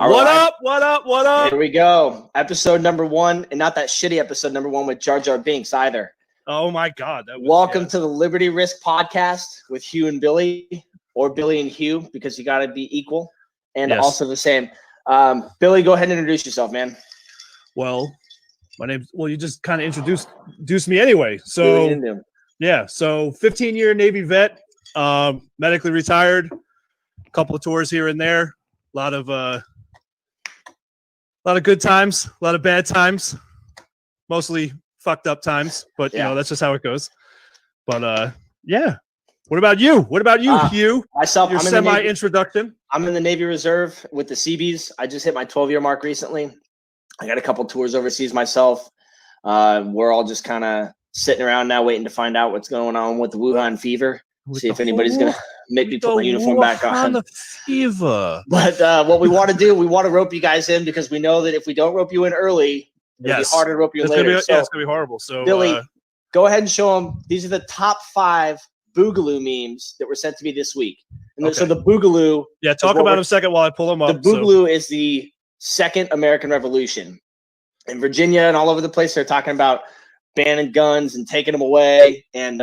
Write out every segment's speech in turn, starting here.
What up? What up? What up? Here we go. Episode number 1, and not that shitty episode number 1 with Jar Jar Binks either. Oh my God. Welcome to the Liberty Risk podcast with Hugh and Billy, or Billy and Hugh, because you got to be equal and also the same. Billy, go ahead and introduce yourself, man. Well, my name's, you just kind of introduced me anyway. So, so 15-year Navy vet, medically retired, a couple of tours here and there, a lot of good times, a lot of bad times, mostly fucked up times, but you know, that's just how it goes. But what about you? What about you, Hugh? Myself, your semi-introduction. I'm in the Navy Reserve with the Seabees. I just hit my 12-year mark recently. I got a couple tours overseas myself. We're all just kind of sitting around now waiting to find out what's going on with the Wuhan fever. See if anybody's going to make me put my uniform back on. Fever. But what we want to do, we want to rope you guys in because we know that if we don't rope you in early, it'll be harder to rope you in later. It's going to be horrible. So, Billy, go ahead and show them. These are the top 5 Boogaloo memes that were sent to me this week. And so the Boogaloo. Yeah, talk about them a second while I pull them up. The Boogaloo is the second American Revolution. In Virginia and all over the place, they're talking about banning guns and taking them away. And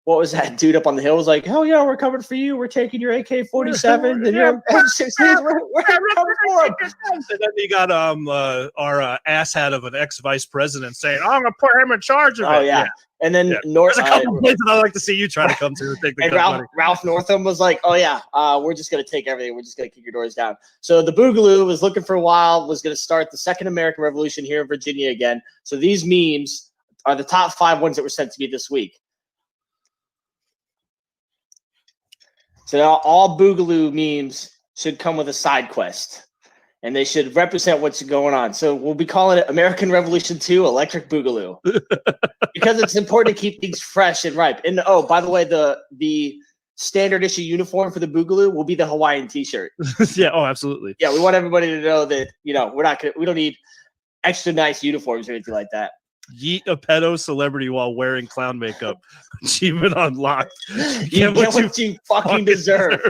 what was that dude up on the hill was like, "Oh yeah, we're coming for you. We're taking your AK-47 and your M16s. We're coming for them." And then you got our asshat of an ex-vice president saying, "I'm gonna put him in charge of it." Oh yeah. And then there's a couple places I'd like to see you try to come to take the and Ralph Northam was like, "Oh yeah, we're just gonna take everything. We're just gonna kick your doors down." So the Boogaloo was looking for a while, was gonna start the second American Revolution here in Virginia again. So these memes are the top 5 ones that were sent to me this week. So now all Boogaloo memes should come with a side quest, and they should represent what's going on. So we'll be calling it American Revolution 2 Electric Boogaloo because it's important to keep things fresh and ripe. And oh, by the way, the standard issue uniform for the Boogaloo will be the Hawaiian T-shirt. Yeah. Oh, absolutely. Yeah, we want everybody to know that we don't need extra nice uniforms or anything like that. Yeet a pedo celebrity while wearing clown makeup. Achievement unlocked. You get what you fucking deserve.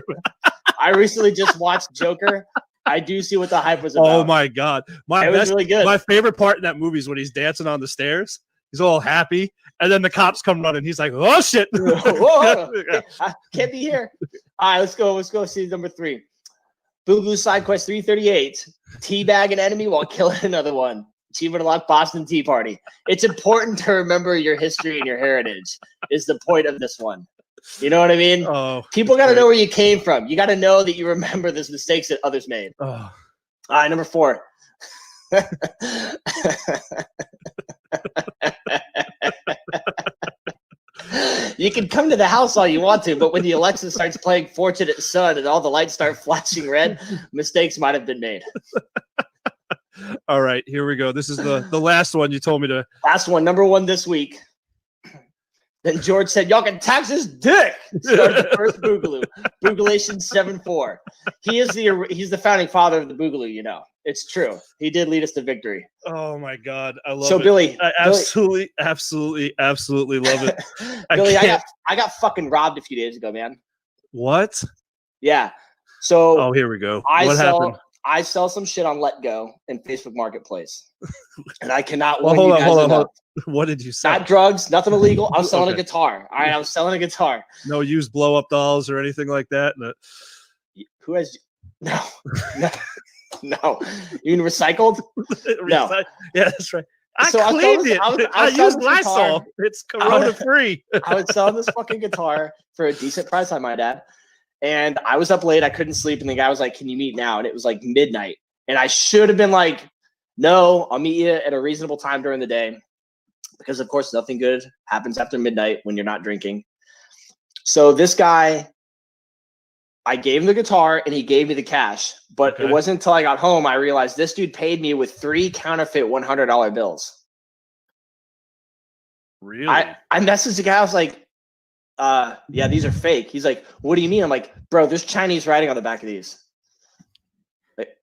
I recently just watched Joker. I do see what the hype was about. Oh my God. It was really good. My favorite part in that movie is when he's dancing on the stairs. He's all happy. And then the cops come running. He's like, "Oh shit." Whoa, I can't be here. All right, let's go see number 3. Boogaloo side quest 338. Teabag an enemy while killing another one. Achievement unlocked Boston Tea Party. It's important to remember your history and your heritage is the point of this one. You know what I mean? Oh, people got to know where you came from. You got to know that you remember those mistakes that others made. Oh. All right, number 4. You can come to the house all you want to, but when the Alexa starts playing Fortunate Son and all the lights start flashing red, mistakes might have been made. All right, here we go. This is the last one you told me to. Last one, number 1 this week. Then George said, "Y'all can tax his dick." Started the first Boogaloo. Boogalation 7-4. He's the founding father of the Boogaloo, you know. It's true. He did lead us to victory. Oh my God. I love it. So Billy. I absolutely love it. Billy, I got fucking robbed a few days ago, man. What? Yeah. So here we go. What happened? I sell some shit on Let Go and Facebook Marketplace. And I cannot hold on. What did you sell? Not drugs, nothing illegal. I was selling a guitar. All right, I was selling a guitar. No used blow-up dolls or anything like that? No. Who has no. No. You mean recycled? No. Yeah, that's right. I So cleaned it. I used Lysol. It's corona-free. I was selling this fucking guitar for a decent price on my dad. And I was up late. I couldn't sleep. And the guy was like, "Can you meet now?" And it was like midnight. And I should have been like, "No, I'll meet you at a reasonable time during the day." Because, of course, nothing good happens after midnight when you're not drinking. So this guy, I gave him the guitar and he gave me the cash. But it wasn't until I got home I realized this dude paid me with 3 counterfeit $100 bills. Really? I messaged the guy. I was like, "Yeah, these are fake." He's like, "What do you mean?" I'm like, "Bro, there's Chinese writing on the back of these."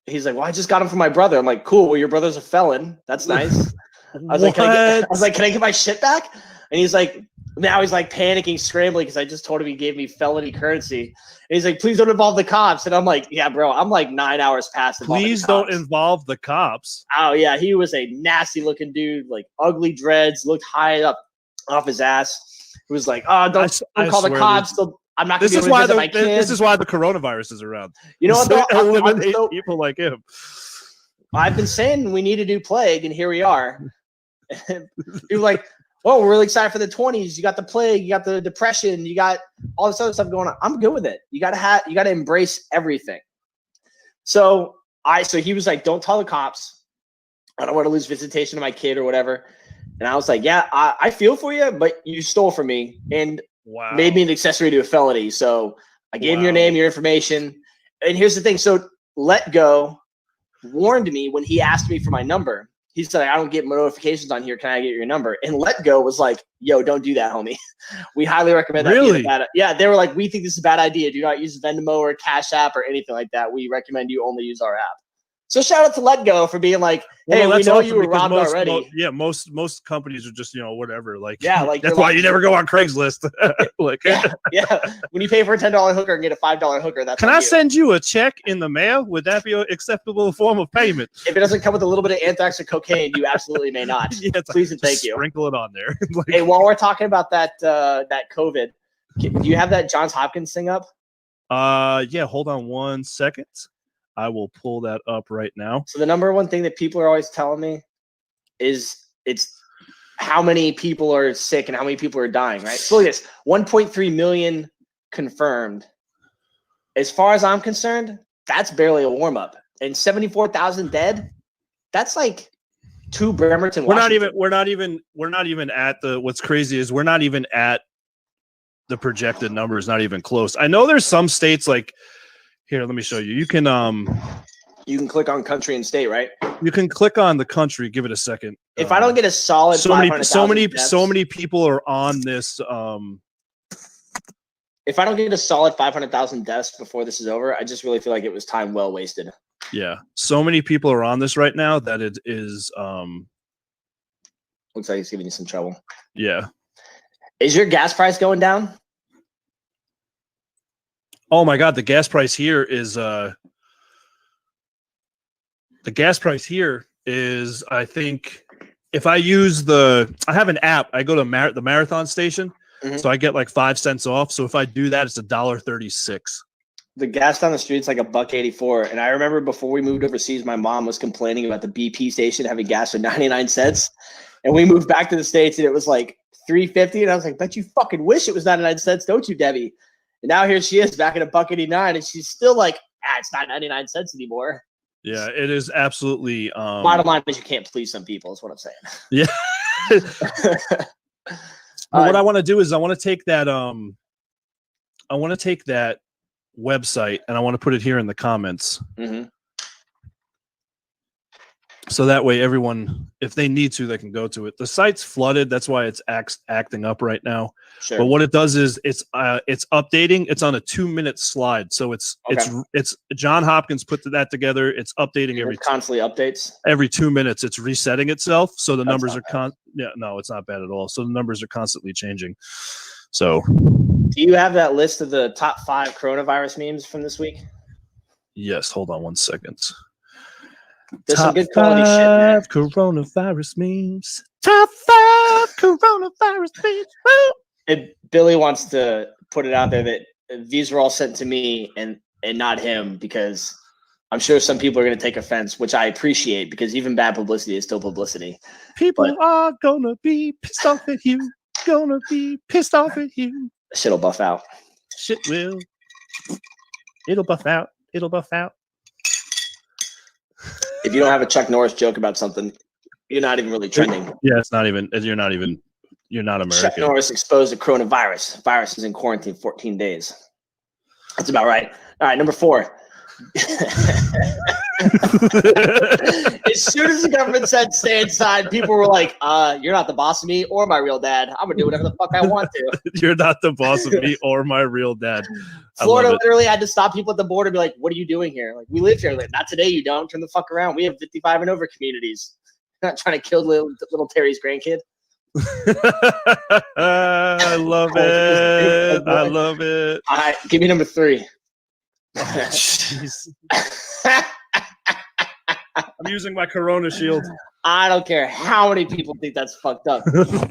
He's like, "Well, I just got them from my brother." I'm like, "Cool. Well, your brother's a felon. That's nice." I was like, "Can I get my shit back?" And he's like, Now he's like panicking, scrambling because I just told him he gave me felony currency. And he's like, please don't involve the cops. And I'm like, yeah, bro, I'm like 9 hours past. Please don't involve the cops. Oh, yeah. He was a nasty looking dude, like ugly dreads, looked high up off his ass. He was like, oh, don't call the cops. I'm not going to be able to visit my kids. This is why the coronavirus is around. You know what? Eliminate people like him. I've been saying we need a new plague, and here we are. You're like, oh, we're really excited for the 20s. You got the plague, you got the depression, you got all this other stuff going on. I'm good with it. You gotta embrace everything. So he was like, don't tell the cops. I don't want to lose visitation of my kid or whatever. And I was like, yeah, I feel for you, but you stole from me and made me an accessory to a felony. So I gave him your name, your information. And here's the thing. So Let Go warned me when he asked me for my number. He said, I don't get notifications on here. Can I get your number? And Let Go was like, yo, don't do that, homie. We highly recommend that. Really? Yeah, they were like, we think this is a bad idea. Do not use Venmo or Cash App or anything like that. We recommend you only use our app. So shout out to Let Go for being like, hey, we know you were robbed already. Most companies are just, whatever. Like, yeah, like that's why you never go on Craigslist. Like, yeah. When you pay for a $10 hooker and get a $5 hooker, that's can I send you a check in the mail? Would that be an acceptable form of payment? If it doesn't come with a little bit of anthrax or cocaine, you absolutely may not. Please and thank you. Sprinkle it on there. Like, hey, while we're talking about that COVID, do you have that Johns Hopkins thing up? Yeah. Hold on 1 second. I will pull that up right now. So the number one thing that people are always telling me is it's how many people are sick and how many people are dying, right? So look at this, 1.3 million confirmed. As far as I'm concerned, that's barely a warm-up. And 74,000 dead, that's like 2 Bremerton. We're not even at the, what's crazy is we're not even at the projected numbers, not even close. I know there's some states like, here, let me show you. You can click on country and state, right? You can click on the country. Give it a second. If I don't get a solid, so many people are on this. If I don't get a solid 500,000 deaths before this is over, I just really feel like it was time well wasted. Yeah, so many people are on this right now that it is. Looks like it's giving you some trouble. Yeah. Is your gas price going down? Oh my God, the gas price here is I think if I use I have an app, I go to the Marathon station, so I get like 5 cents off. So if I do that, it's $1.36. The gas down the street's like $1.84. And I remember before we moved overseas, my mom was complaining about the BP station having gas for 99 cents. And we moved back to the States and it was like $3.50. And I was like, bet you fucking wish it was 99 cents, don't you, Debbie? And now here she is back at $1.89, and she's still like, it's not 99 cents anymore. Yeah, it is absolutely. Bottom line is you can't please some people. Is what I'm saying. Yeah. What I want to do is I want to take that website and I want to put it here in the comments. Mm-hmm. So that way everyone, if they need to, they can go to it. The site's flooded. That's why it's acting up right now. Sure. But what it does is it's updating. It's on a 2-minute slide. So it's John Hopkins put that together. It's updating constantly updates. Every 2 minutes. It's resetting itself. So the numbers are no, it's not bad at all. So the numbers are constantly changing. So do you have that list of the top 5 coronavirus memes from this week? Yes. Hold on 1 second. There's some good quality shit there. Coronavirus memes. Top 5 coronavirus memes. Woo! And Billy wants to put it out there that these were all sent to me and not him, because I'm sure some people are going to take offense, which I appreciate, because even bad publicity is still publicity. People are going to be pissed off at you. Gonna be pissed off at you. Shit'll buff out. Shit will. It'll buff out. It'll buff out. If you don't have a Chuck Norris joke about something, you're not even really trending. Yeah, it's not even. You're not American. Chuck Norris exposed to coronavirus. Virus is in quarantine 14 days. That's about right. All right, number 4. As soon as the government said stay inside, people were like, you're not the boss of me or my real dad. I'm going to do whatever the fuck I want to. You're not the boss of me or my real dad. Florida literally had to stop people at the border and be like, what are you doing here? Like, we live here. Like, not today, you don't. Turn the fuck around. We have 55 and over communities. Not trying to kill little Terry's grandkid. I love it. I love it. All right, give me number 3. Oh, jeez. I'm using my Corona shield. I don't care how many people think that's fucked up.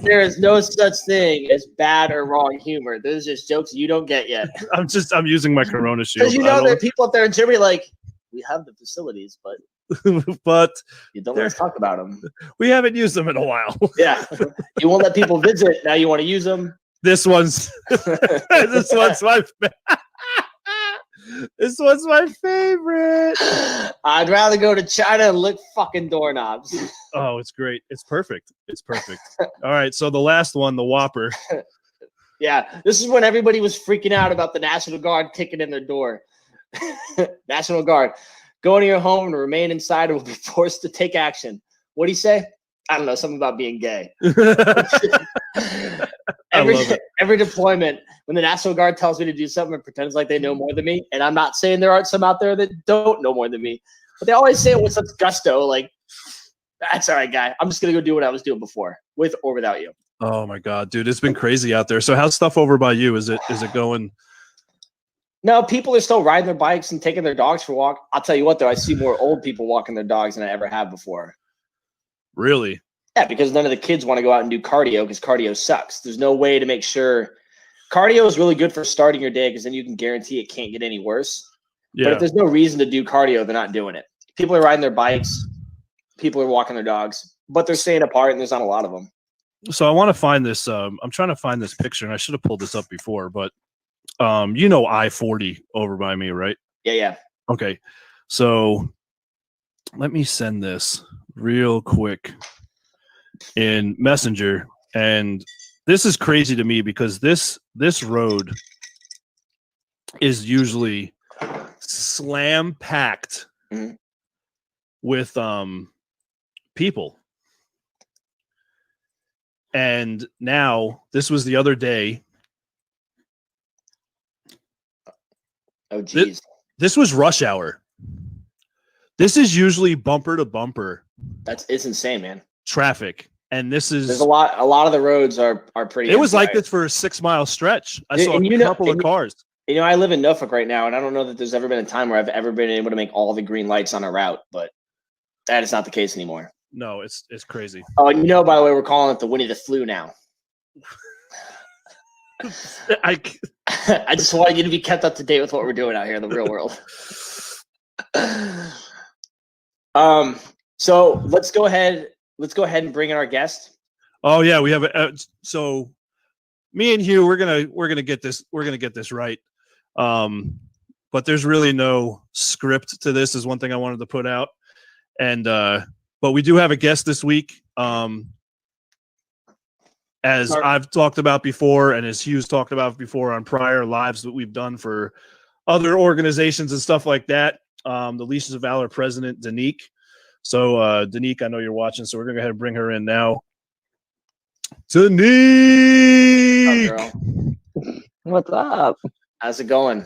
There is no such thing as bad or wrong humor. There's just jokes you don't get yet. I'm using my Corona shield. Because there are people up there in Germany like, we have the facilities, but you don't let's talk about them. We haven't used them in a while. Yeah, you won't let people visit. Now you want to use them. This one's my favorite. I'd rather go to China and lick fucking doorknobs. Oh, it's great. It's perfect. It's perfect. All right, so the last one, the Whopper. Yeah, this is when everybody was freaking out about the National Guard kicking in their door. National Guard, go into your home and remain inside or will be forced to take action. What do you say? I don't know, something about being gay. Every deployment, when the National Guard tells me to do something, it pretends like they know more than me. And I'm not saying there aren't some out there that don't know more than me, but they always say it with such gusto, like, that's all right, guy. I'm just going to go do what I was doing before, with or without you. Oh, my God, dude. It's been crazy out there. So how's stuff over by you? Is it going? No, people are still riding their bikes and taking their dogs for a walk. I'll tell you what, though. I see more old people walking their dogs than I ever have before. Really? Yeah, because none of the kids want to go out and do cardio because cardio sucks. There's no way to make sure cardio is really good for starting your day because then you can guarantee it can't get any worse. Yeah. But if there's no reason to do cardio, they're not doing it. People are riding their bikes. People are walking their dogs, but they're staying apart and there's not a lot of them. So I want to find this. I'm trying to find this picture and I should have pulled this up before, but I-40 over by me, right? Yeah. Okay. So let me send this real quick in Messenger, and this is crazy to me because this road is usually slam packed with people, and now this was the other day. Oh geez, this was rush hour. This is usually bumper to bumper. It's insane, man. Traffic, and there's a lot of the roads are pretty. It was like this for a 6-mile stretch. I saw a couple of cars. I live in Norfolk right now, and I don't know that there's ever been a time where I've ever been able to make all the green lights on a route, but that is not the case anymore. No, it's crazy. Oh, and by the way, we're calling it the Winnie the Flu now. I just wanted you to be kept up to date with what we're doing out here in the real world. So let's go ahead and bring in our guest. Oh yeah, we have so me and Hugh, we're gonna get this right. But there's really no script to this is one thing I wanted to put out. And but we do have a guest this week. As I've talked about before, and as Hugh's talked about before on prior lives that we've done for other organizations and stuff like that. The Leashes of Valor president, Danique. So, Danique, I know you're watching, so we're going to go ahead and bring her in now. Danique! What's up? How's it going?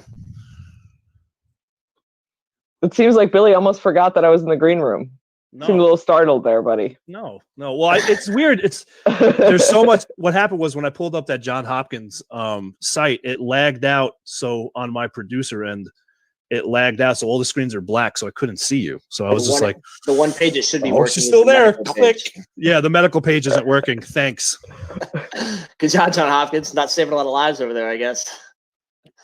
It seems like Billy almost forgot that I was in the green room. No. Seemed a little startled there, buddy. No. Well, it's weird. There's so much. What happened was when I pulled up that Johns Hopkins site, it lagged out. So on my producer end, it lagged out. So all the screens are black, so I couldn't see you. So I was just like, the one page it should be working. She's still there. Click. Yeah, the medical page isn't working. Thanks. Good job, Johns Hopkins. Not saving a lot of lives over there, I guess.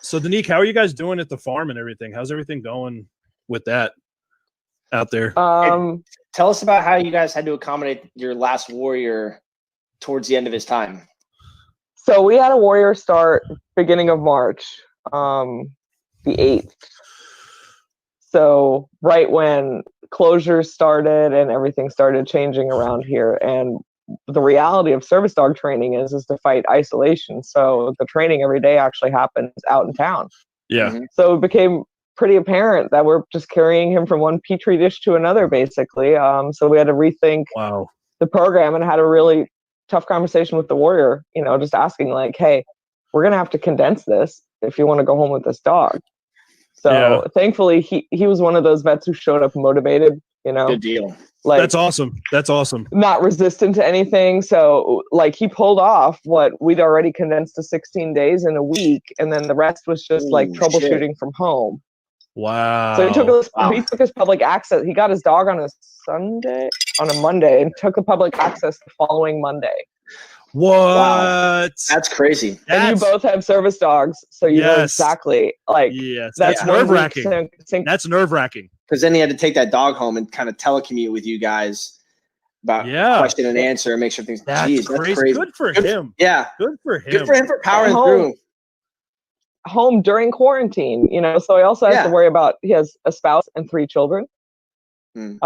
So Danique, how are you guys doing at the farm and everything? How's everything going with that out there? Tell us about how you guys had to accommodate your last warrior towards the end of his time. So we had a warrior start beginning of March, the 8th. So right when closures started and everything started changing around here. And the reality of service dog training is to fight isolation. So the training every day actually happens out in town. Yeah. Mm-hmm. So it became pretty apparent that we're just carrying him from one petri dish to another, basically. So we had to rethink the program and had a really tough conversation with the warrior, just asking like, hey, we're going to have to condense this if you want to go home with this dog. So thankfully he was one of those vets who showed up motivated, Good deal. Like, that's awesome. That's awesome. Not resistant to anything. So like he pulled off what we'd already condensed to 16 days in a week, and then the rest was just like troubleshooting from home. Wow. So he took his public access. He got his dog on a Monday, and took the public access the following Monday. What? Wow. That's crazy. And you both have service dogs, so you know exactly. Like, that's nerve-wracking. That's nerve-wracking. Because then he had to take that dog home and kind of telecommute with you guys about question and answer and make sure things. That's crazy. Good for him. Yeah. Good for him. Good for him for powering through. Home during quarantine, you know, so he also has to worry about, he has a spouse and 3 children. You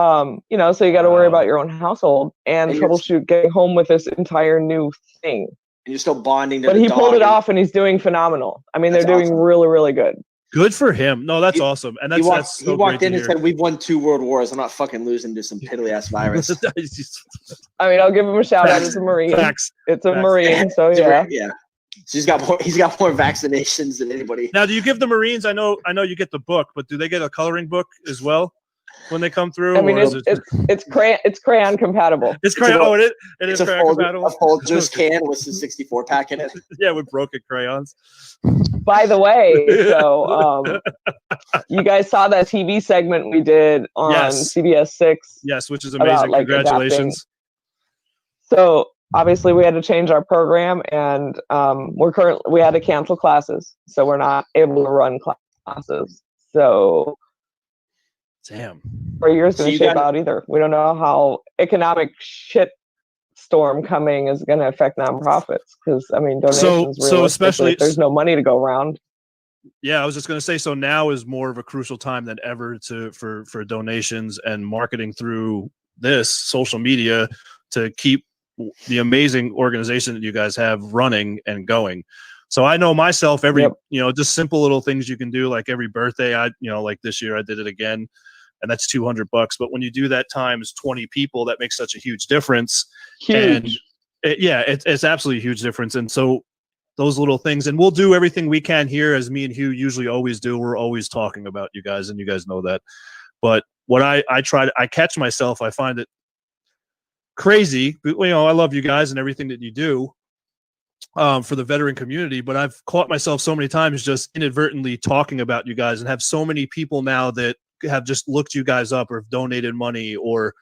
know, so you got to worry about your own household and troubleshoot getting home with this entire new thing. And you're still bonding to but he pulled it off, and he's doing phenomenal. I mean, they're doing really, really good. Good for him. No, that's awesome. And that's he walked in and said, "We've won 2 world wars. I'm not fucking losing to some piddly ass virus." I mean, I'll give him a shout out. It's a Marine. It's a Marine, so yeah. Yeah. So he's got more vaccinations than anybody. Now, do you give the Marines? I know you get the book, but do they get a coloring book as well when they come through? I mean, it's crayon compatible. It's crayon. It is crayon compatible. A full juice can with the 64 pack in it. Yeah, with broken crayons. By the way, so you guys saw that TV segment we did on CBS 6. Yes, which is amazing. About, congratulations. So obviously we had to change our program, and we had to cancel classes, so we're not able to run classes. So damn, our year's going to shape out either. We don't know how economic shit storm coming is going to affect nonprofits, because I mean donations. So especially there's no money to go around. Yeah, I was just going to say. So now is more of a crucial time than ever for donations and marketing through this social media to keep the amazing organization that you guys have running and going. So I know myself, every just simple little things you can do, like every birthday, like this year I did it again, and that's $200. But when you do that times 20 people, that makes such a huge difference. Huge. And it's absolutely a huge difference. And so those little things, and we'll do everything we can here, as me and Hugh usually always do. We're always talking about you guys, and you guys know that. But what I catch myself, I find it crazy. I love you guys and everything that you do for the veteran community, but I've caught myself so many times just inadvertently talking about you guys, and have so many people now that have just looked you guys up or have donated money or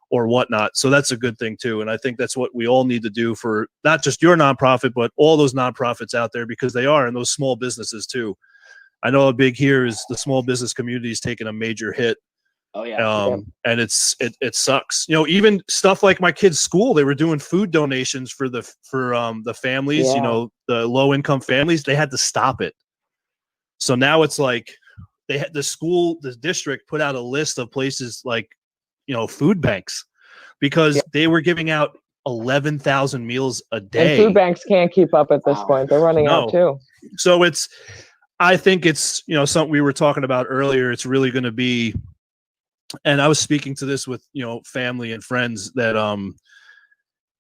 whatnot. So that's a good thing too. And I think that's what we all need to do for not just your nonprofit, but all those nonprofits out there, because they are, and those small businesses too. I know a big here is the small business community is taking a major hit. Oh yeah. And it sucks. Even stuff like my kids' school, they were doing food donations for the families, the low income families. They had to stop it. So now it's like the district put out a list of places like, food banks, because they were giving out 11,000 meals a day. And food banks can't keep up at this point. They're running out too. So I think it's, something we were talking about earlier. It's really going to be, and I was speaking to this with, family and friends, that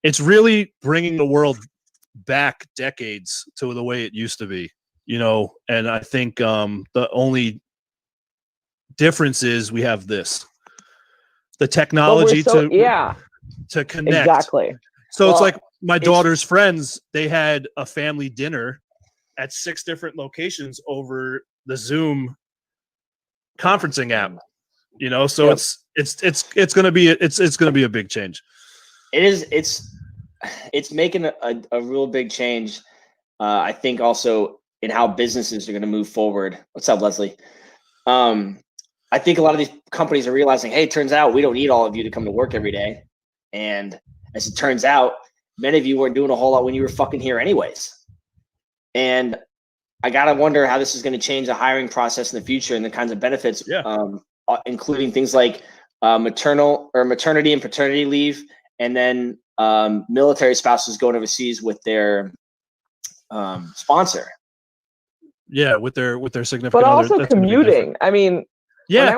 it's really bringing the world back decades to the way it used to be, and I think the only difference is we have the technology to connect. Exactly. So it's like my daughter's friends, they had a family dinner at 6 different locations over the Zoom conferencing app. So it's going to be a big change. It is. It's making a real big change. I think also in how businesses are going to move forward. What's up, Leslie? I think a lot of these companies are realizing, hey, it turns out we don't need all of you to come to work every day. And as it turns out, many of you weren't doing a whole lot when you were fucking here anyways. And I got to wonder how this is going to change the hiring process in the future and the kinds of benefits, including things like maternity and paternity leave, and then military spouses going overseas with their sponsor. Yeah, with their significant but other. Also commuting. I mean,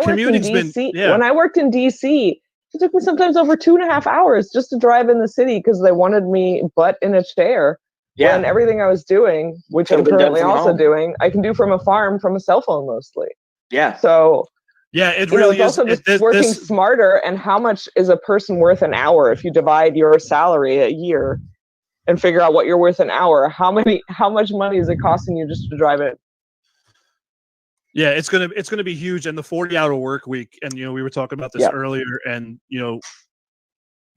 commuting's been. Yeah. When I worked in DC, it took me sometimes over 2.5 hours just to drive in the city, because they wanted me butt in a chair. Yeah. And everything I was doing, which I'm currently also doing, I can do from a farm from a cell phone mostly. Yeah. So Yeah, it really it's is. also just working smarter. And how much is a person worth an hour? If you divide your salary a year and figure out what you're worth an hour, how much money is it costing you just to drive it? Yeah, it's gonna be huge. And the 40-hour work week, and we were talking about this earlier, and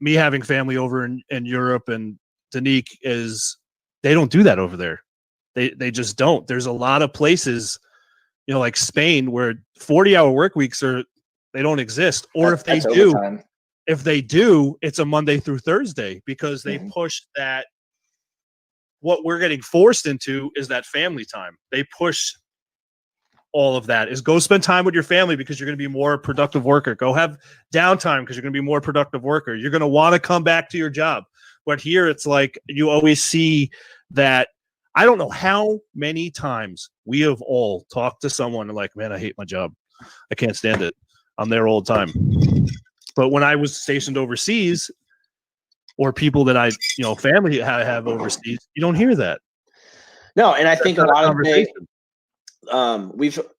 me having family over in Europe, and Danique they don't do that over there. They just don't. There's a lot of places, like Spain, where 40-hour work weeks they don't exist. Or if they do, it's a Monday through Thursday, because they push that. What we're getting forced into is that family time. They push all of that, is go spend time with your family because you're going to be more productive worker. Go have downtime because you're going to be more productive worker. You're going to want to come back to your job. But here it's like you always see that. I don't know how many times we have all talked to someone and like, man, I hate my job. I can't stand it. I'm there all the time. But when I was stationed overseas, or people that family have overseas, you don't hear that. No, and I think a lot of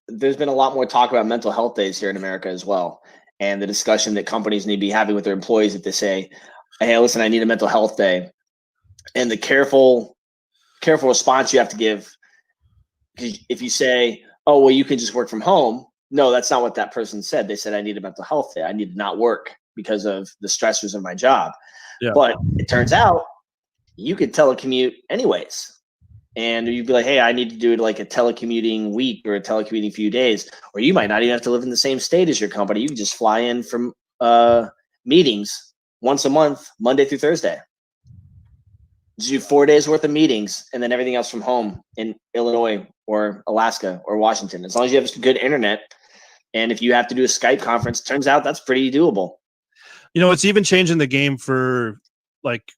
there's been a lot more talk about mental health days here in America as well, and the discussion that companies need to be having with their employees if they say, hey, listen, I need a mental health day, and the careful response you have to give. If you say, oh, well, you can just work from home. No, that's not what that person said. They said, I need a mental health day. I need to not work because of the stressors of my job. Yeah. But it turns out you could telecommute anyways. And you'd be like, hey, I need to do it like a telecommuting week or a telecommuting few days. Or you might not even have to live in the same state as your company. You can just fly in from meetings once a month, Monday through Thursday. Just do 4 days worth of meetings and then everything else from home in Illinois or Alaska or Washington. As long as you have good internet. And if you have to do a Skype conference, turns out that's pretty doable. It's even changing the game for like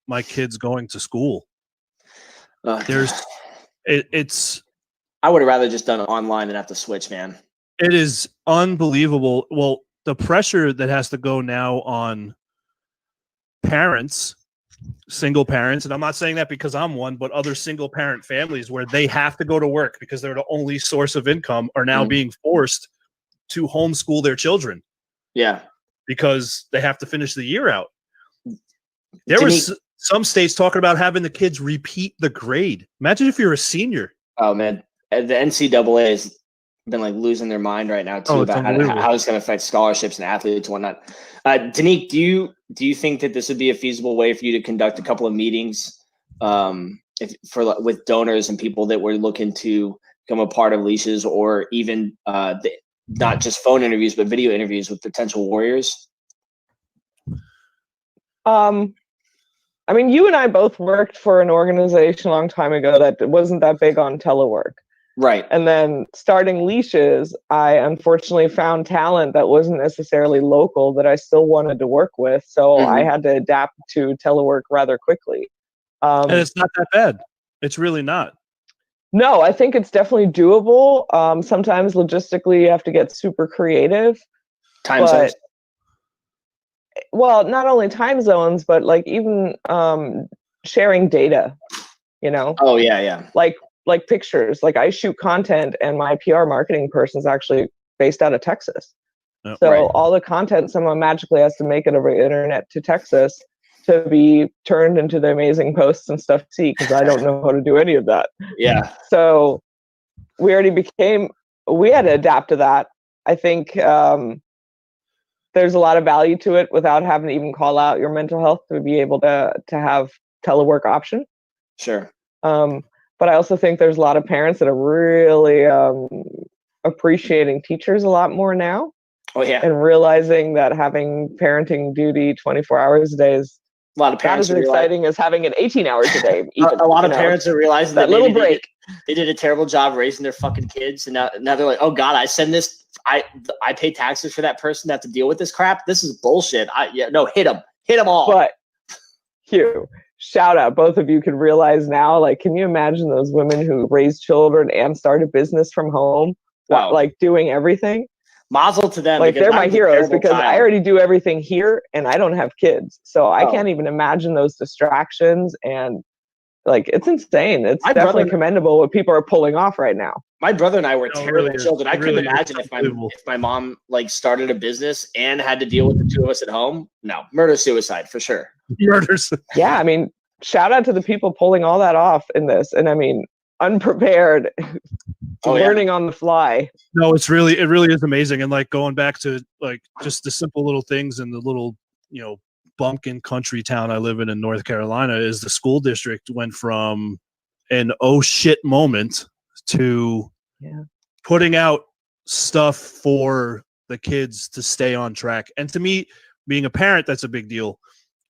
my kids going to school. It's. I would have rather just done it online than have to switch, man. It is unbelievable. Well, the pressure that has to go now on parents, single parents, and I'm not saying that because I'm one, but other single parent families where they have to go to work because they're the only source of income, are now being forced to homeschool their children. Yeah. Because they have to finish the year out. There was some states talking about having the kids repeat the grade. Imagine if you're a senior. Oh man, the NCAA has been like losing their mind right now too about how it's going to affect scholarships and athletes and whatnot. Danique, do you think that this would be a feasible way for you to conduct a couple of meetings with donors and people that were looking to become a part of Leashes, or even not just phone interviews, but video interviews with potential warriors? I mean, you and I both worked for an organization a long time ago that wasn't that big on telework. Right. And then starting Leashes, I unfortunately found talent that wasn't necessarily local that I still wanted to work with. So I had to adapt to telework rather quickly. And it's not that bad. It's really not. No, I think it's definitely doable. Sometimes logistically, you have to get super creative. Time zones. Well, not only time zones, but like even sharing data, Oh, yeah. Like pictures. Like I shoot content and my PR marketing person is actually based out of Texas. Oh, so all the content someone magically has to make it over the internet to Texas to be turned into the amazing posts and stuff to see, because I don't know how to do any of that. Yeah. So we had to adapt to that. I think there's a lot of value to it without having to even call out your mental health to be able to have telework option. Sure. But I also think there's a lot of parents that are really appreciating teachers a lot more now. Oh yeah. And realizing that having parenting duty 24 hours a day is a lot of parents not as exciting as having it 18 hours a day. Even, a lot of parents are realizing that little break. They did a terrible job raising their fucking kids, and now they're like, oh God, I send this. I pay taxes for that person to have to deal with this crap. This is bullshit. Hit them all. But Hugh, shout out, both of you can realize now. Like, can you imagine those women who raise children and start a business from home, like doing everything? Mazel to them. Like they're my heroes because I already do everything here and I don't have kids. So I can't even imagine those distractions and Like, it's insane. It's definitely commendable what people are pulling off right now. My brother and I were terrible children. I couldn't imagine if my mom like started a business and had to deal with the two of us at home. No, murder suicide for sure. Murders. Yeah, I mean, shout out to the people pulling all that off in this. And I mean, unprepared, learning on the fly. No, it really is amazing. And like going back to like just the simple little things and the little, you know, bumpkin country town I live in North Carolina is the school district went from an oh shit moment to putting out stuff for the kids to stay on track. And to me, being a parent, that's a big deal.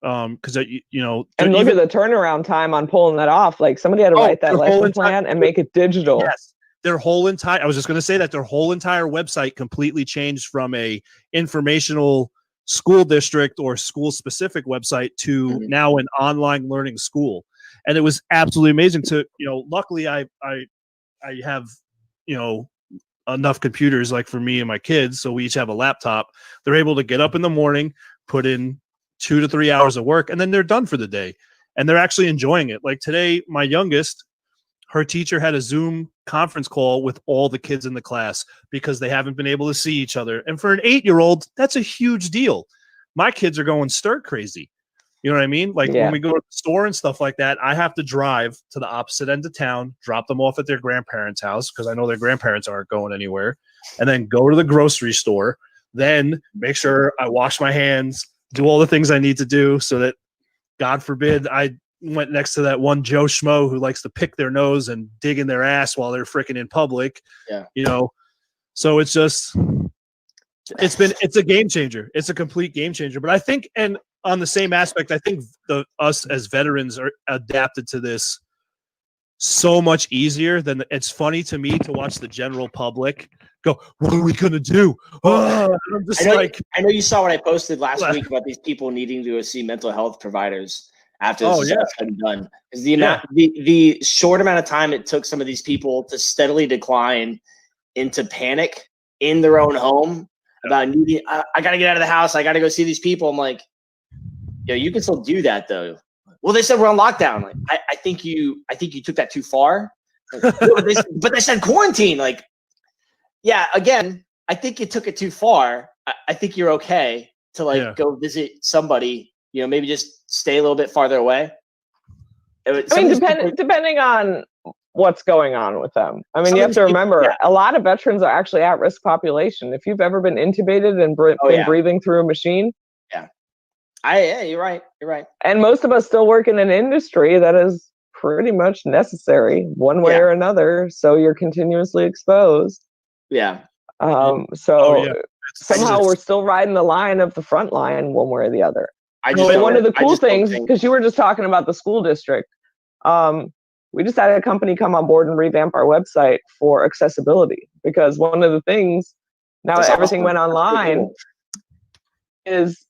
Because you know, and look at the turnaround time on pulling that off. Like somebody had to write that lesson plan and make it digital. Yes, I was just going to say that their whole entire website completely changed from a informational school district or school specific website to now an online learning school, and it was absolutely amazing. To luckily I have enough computers like for me and my kids, so we each have a laptop. They're able to get up in the morning, put in 2 to 3 hours of work, and then they're done for the day. And they're actually enjoying it. Like today, my youngest, her teacher had a Zoom conference call with all the kids in the class because they haven't been able to see each other. And for an 8-year-old, that's a huge deal. My kids are going stir crazy. You know what I mean? Like when we go to the store and stuff like that, I have to drive to the opposite end of town, drop them off at their grandparents' house because I know their grandparents aren't going anywhere, and then go to the grocery store, then make sure I wash my hands, do all the things I need to do so that, God forbid, I went next to that one Joe Schmo who likes to pick their nose and dig in their ass while they're freaking in public. Yeah. So it's just, it's a game changer. It's a complete game changer. But I think, and on the same aspect, I think us as veterans are adapted to this so much easier than it's funny to me to watch the general public go, what are we going to do? I'm just I know you saw what I posted last week about these people needing to see mental health providers after this is all said and done. Because the short amount of time it took some of these people to steadily decline into panic in their own home about needing, I got to get out of the house. I got to go see these people. I'm like, you can still do that though. Well, they said we're on lockdown. Like, I think you took that too far. Like, but they said quarantine. Like, yeah, again, I think you took it too far. I think you're okay to go visit somebody, maybe just stay a little bit farther away. Depending on what's going on with them. I mean, you have to remember, a lot of veterans are actually at-risk population. If you've ever been intubated and been breathing through a machine. Yeah, you're right. You're right. And most of us still work in an industry that is pretty much necessary one way or another. So you're continuously exposed. Yeah. Somehow we're still riding the line of the front line one way or the other. One of the cool things, because you were just talking about the school district, we just had a company come on board and revamp our website for accessibility. Because one of the things now that everything went online is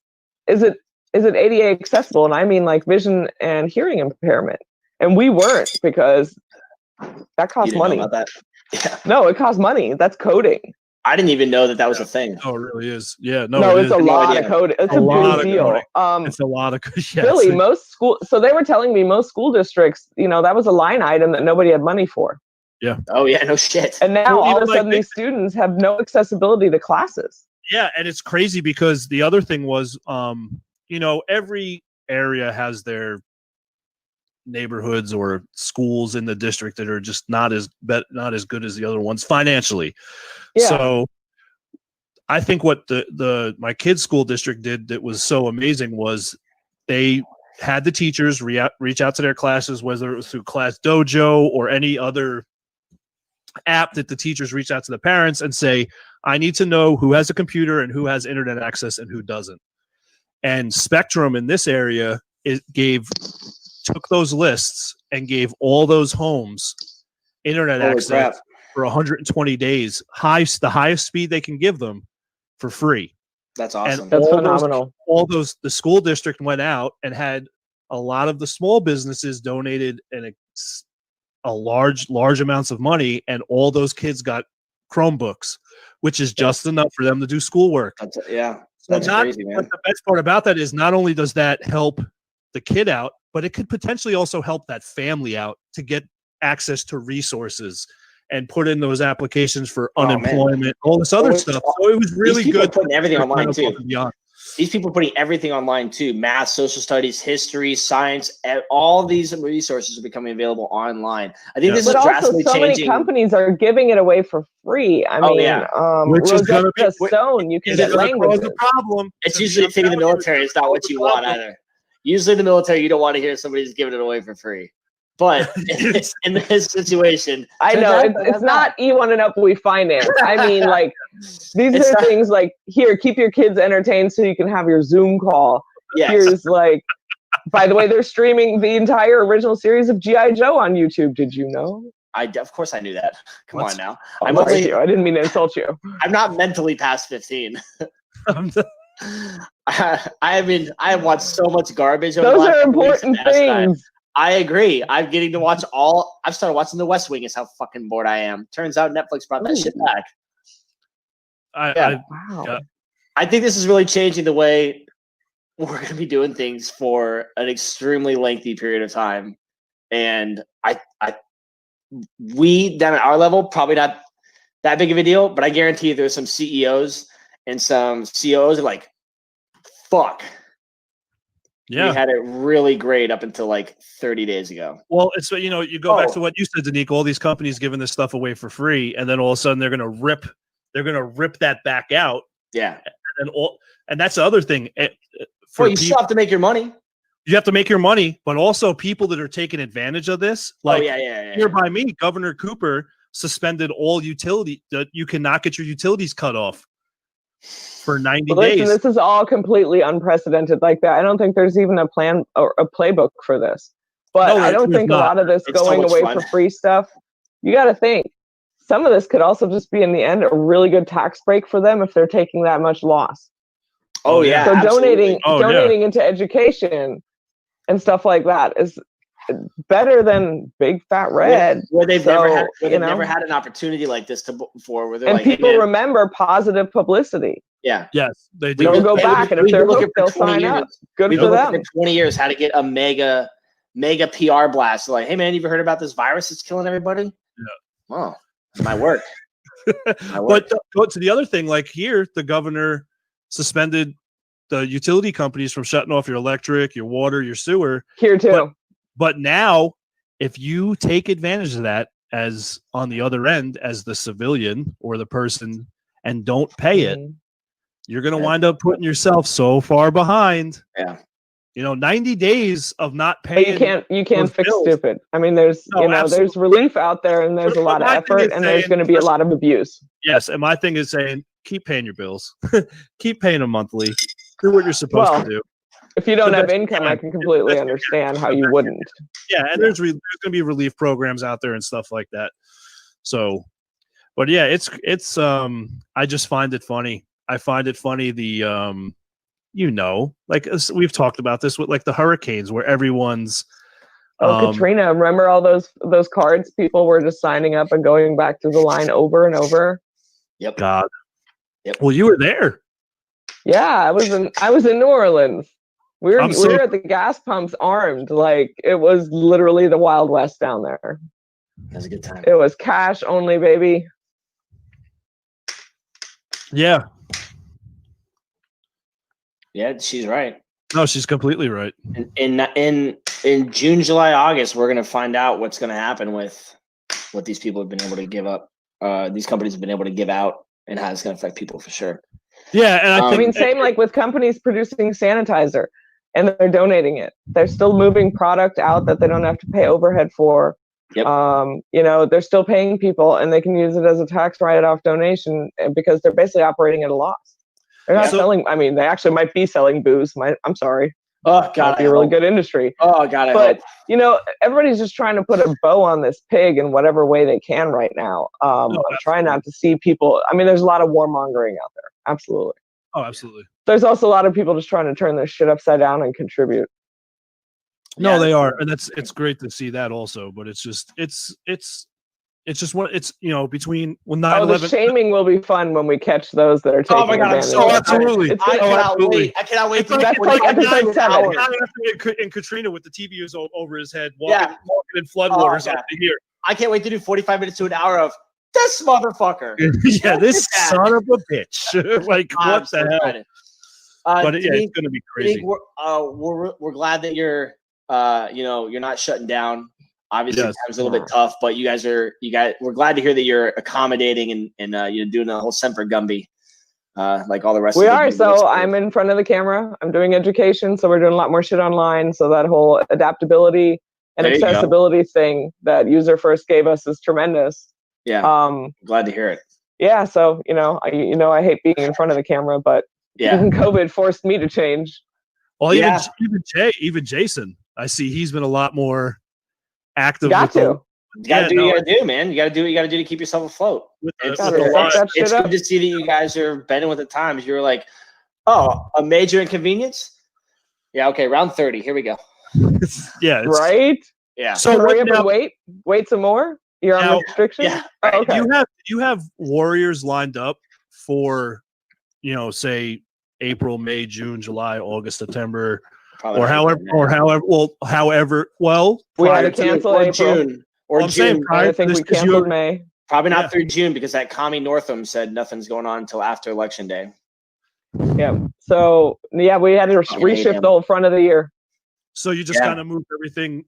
it ADA accessible? And I mean like vision and hearing impairment. And we weren't, because that costs money. Know about that? Yeah. No, it costs money. That's coding. I didn't even know that was a thing. Oh, it really is. Yeah. No, it's a lot of coding. It's a big deal. It's a lot of really, so they were telling me most school districts, that was a line item that nobody had money for. Yeah. Oh yeah, no shit. And now all of a sudden these students have no accessibility to classes. Yeah, and it's crazy because the other thing was every area has their neighborhoods or schools in the district that are just not as good as the other ones financially. Yeah. So I think what my kids' school district did that was so amazing was they had the teachers reach out to their classes, whether it was through Class Dojo or any other app that the teachers reach out to the parents and say, I need to know who has a computer and who has internet access and who doesn't. And Spectrum in this area took those lists and gave all those homes internet access for 120 days, the highest speed they can give them for free. That's awesome. And that's phenomenal. The school district went out and had a lot of the small businesses donated a large amounts of money, and all those kids got Chromebooks, which is just enough for them to do schoolwork. That's crazy, man. But the best part about that is not only does that help the kid out, but it could potentially also help that family out to get access to resources and put in those applications for unemployment, all this other stuff. So it was really good. Putting everything online too. These people are putting everything online too. Math, social studies, history, science, all these resources are becoming available online. I think this is drastically changing. Many companies are giving it away for free. I mean, which is going to be Stone. You can get languages. The problem. It's usually a thing in the military. It's not what you want either. Usually in the military, you don't want to hear somebody's giving it away for free. But in this situation, I know it's not E1 and Up we finance. I mean, like these are things like here, keep your kids entertained so you can have your Zoom call. Yes. Here's like, by the way, they're streaming the entire original series of G.I. Joe on YouTube. Did you know? Of course I knew that. Come on now. I didn't mean to insult you. I'm not mentally past 15. I mean, I have watched so much garbage. Those are important things. I agree. I'm getting to watch I've started watching The West Wing is how fucking bored I am. Turns out Netflix brought that shit back. Wow. I think this is really changing the way we're going to be doing things for an extremely lengthy period of time. And we down at our level, probably not that big of a deal, but I guarantee there's some CEOs and some COOs are like, fuck. Yeah. We had it really great up until like 30 days ago. Well, it's, you go back to what you said, Danique, all these companies giving this stuff away for free. And then all of a sudden they're going to rip that back out. Yeah. And that's the other thing. You still have to make your money. You have to make your money, but also people that are taking advantage of this. Like here by me, Governor Cooper suspended all utility. You cannot get your utilities cut off for 90 days. This is all completely unprecedented like that. I don't think there's even a plan or a playbook for this. But I don't think a lot of this going away for free stuff, you got to think some of this could also just be in the end a really good tax break for them if they're taking that much loss. Oh yeah. So donating into education and stuff like that is better than Big Fat Red, where they've never had an opportunity like this before. Where they're and people remember positive publicity. Yeah. Yes, they do. They'll go back, and if they're hooked, they'll sign up. Good for them. For 20 years, how to get a mega PR blast? Like, hey man, you ever heard about this virus that's killing everybody? Yeah. Well, it might work. But go to the other thing. Like here, the governor suspended the utility companies from shutting off your electric, your water, your sewer. Here too. But now, if you take advantage of that as on the other end, as the civilian or the person, and don't pay it, you're going to wind up putting yourself so far behind. Yeah. 90 days of not paying. But you can't fix bills. Stupid. I mean, there's there's relief out there, and there's a lot of effort, and there's going to be a lot of abuse. Yes, and my thing is saying, keep paying your bills, keep paying them monthly, do what you're supposed to do. If you don't have income, I can completely understand how you wouldn't. Yeah, and there's going to be relief programs out there and stuff like that. So, but yeah, it's I just find it funny. I find it funny like we've talked about this with like the hurricanes where everyone's Katrina, remember all those cards people were just signing up and going back to the line over and over? Yep. God. Yep. Well, you were there. Yeah, I was in New Orleans. We were at the gas pumps armed. Like it was literally the Wild West down there. That was a good time. It was cash only, baby. Yeah. Yeah, she's right. No, she's completely right. In June, July, August, we're gonna find out what's gonna happen with what these people have been able to give up. These companies have been able to give out, and how it's gonna affect people for sure. Yeah, and I mean, same like with companies producing sanitizer, and they're donating it. They're still moving product out that they don't have to pay overhead for. Yep. They're still paying people, and they can use it as a tax write-off donation because they're basically operating at a loss. They're not selling. I mean, they actually might be selling booze. I'm sorry. Oh God, be a really good industry. Oh God, but everybody's just trying to put a bow on this pig in whatever way they can right now. I'm trying not to see people. I mean, there's a lot of warmongering out there. Absolutely. Oh, absolutely. There's also a lot of people just trying to turn this shit upside down and contribute. No, they are, and it's great to see that also. But it's just it's It's just what it's between when 9/11. Oh, the shaming will be fun when we catch those that are taking. Oh my God! I'm so absolutely. I cannot wait. I cannot wait. That's like episode 7. In Katrina with the TVs over his head, walking in floodwaters up to here. I can't wait to do 45 minutes to an hour of this motherfucker. Yeah, this son of a bitch. Like, what the hell? But it's going to be crazy. We're glad that you're you're not shutting down. Obviously, time's a little bit tough, but we're glad to hear that you're accommodating and you're doing the whole Semper Gumby, like all the rest. We are. So I'm in front of the camera. I'm doing education, so we're doing a lot more shit online. So that whole adaptability and accessibility thing that User First gave us is tremendous. Yeah. Glad to hear it. Yeah. So I hate being in front of the camera, but even COVID forced me to change. Well, even Jason, I see he's been a lot more active. You gotta do what you gotta do, man. You gotta do what you gotta do to keep yourself afloat. It's good to see that you guys are bending with the times. You're like, oh, a major inconvenience? Yeah, okay, round 30. Here we go. Right? Yeah. So hurry up and wait some more? You're on restriction? Yeah. Oh, okay. You have warriors lined up for, say April, May, June, July, August, September. Probably however. We had to cancel April. June or June. I think we canceled May. Probably not through June because that commie Northam said nothing's going on until after Election Day. Yeah. So we had to reshift the whole front of the year. So you just kind of moved everything.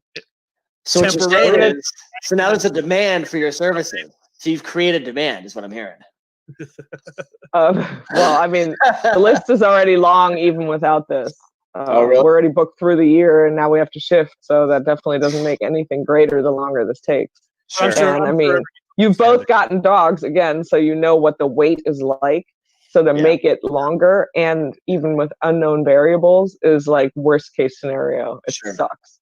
So what you're saying is, so now there's a demand for your services. So you've created demand, is what I'm hearing. Well, I mean, the list is already long even without this. Really? We're already booked through the year, and now we have to shift. So that definitely doesn't make anything greater the longer this takes. Sure. And I mean, you've both gotten dogs again, so you know what the wait is like. So to make it longer, and even with unknown variables, is like worst case scenario. It sucks.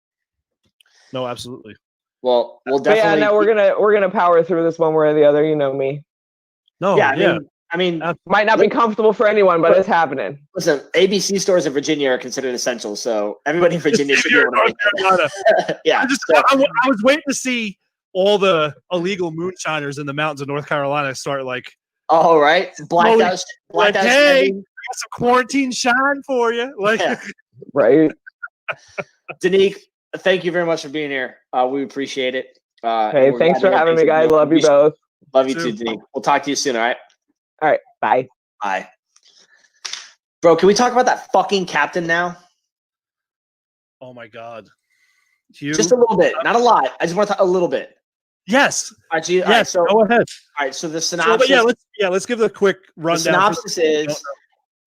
No, absolutely. Well, we'll definitely. No, we're gonna power through this one way or the other. You know me. No, I mean, might not be comfortable for anyone, but it's happening. Listen, ABC stores in Virginia are considered essential, so everybody in Virginia should be able to. Yeah. I was waiting to see all the illegal moonshiners in the mountains of North Carolina start like. Oh, right. Blacked out. Hey, that's a quarantine shine for you. Like, right. Danique, thank you very much for being here. We appreciate it. Hey, thanks for having me, guys. Love you both. Love you too, Danique. We'll talk to you soon, all right? All right. Bye. Bye. Bro, can we talk about that fucking captain now? Oh, my God. Just a little bit. Not a lot. I just want to talk a little bit. Yes. All right, yes. So, go ahead. All right. So the synopsis. Let's give the quick rundown. The synopsis is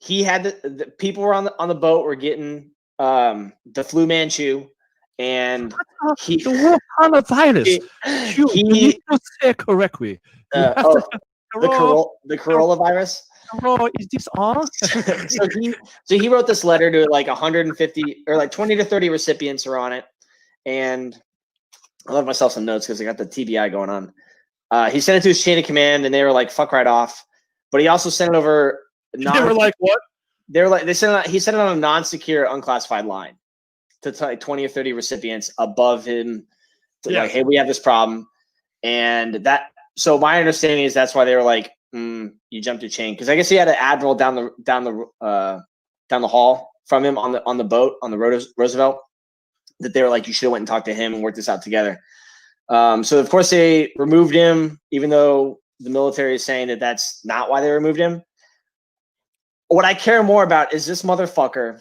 he had the people were on the boat were getting the flu Manchu, and the coronavirus. He say correctly. The coronavirus. Is this on? so he wrote this letter to like 150 or like 20 to 30 recipients are on it, and I left myself some notes because I got the TBI going on. He sent it to his chain of command, and they were like, "Fuck right off." But he also sent it over. They were like, "What?" They were like, he sent it on a non-secure, unclassified line to like 20 or 30 recipients above him. Like, hey, we have this problem, and that. So my understanding is that's why they were like, you jumped your chain, because I guess he had an admiral down the hall from him on the boat on the Roosevelt. That they were like, you should have went and talked to him and worked this out together. So of course they removed him, even though the military is saying that that's not why they removed him. What I care more about is this motherfucker,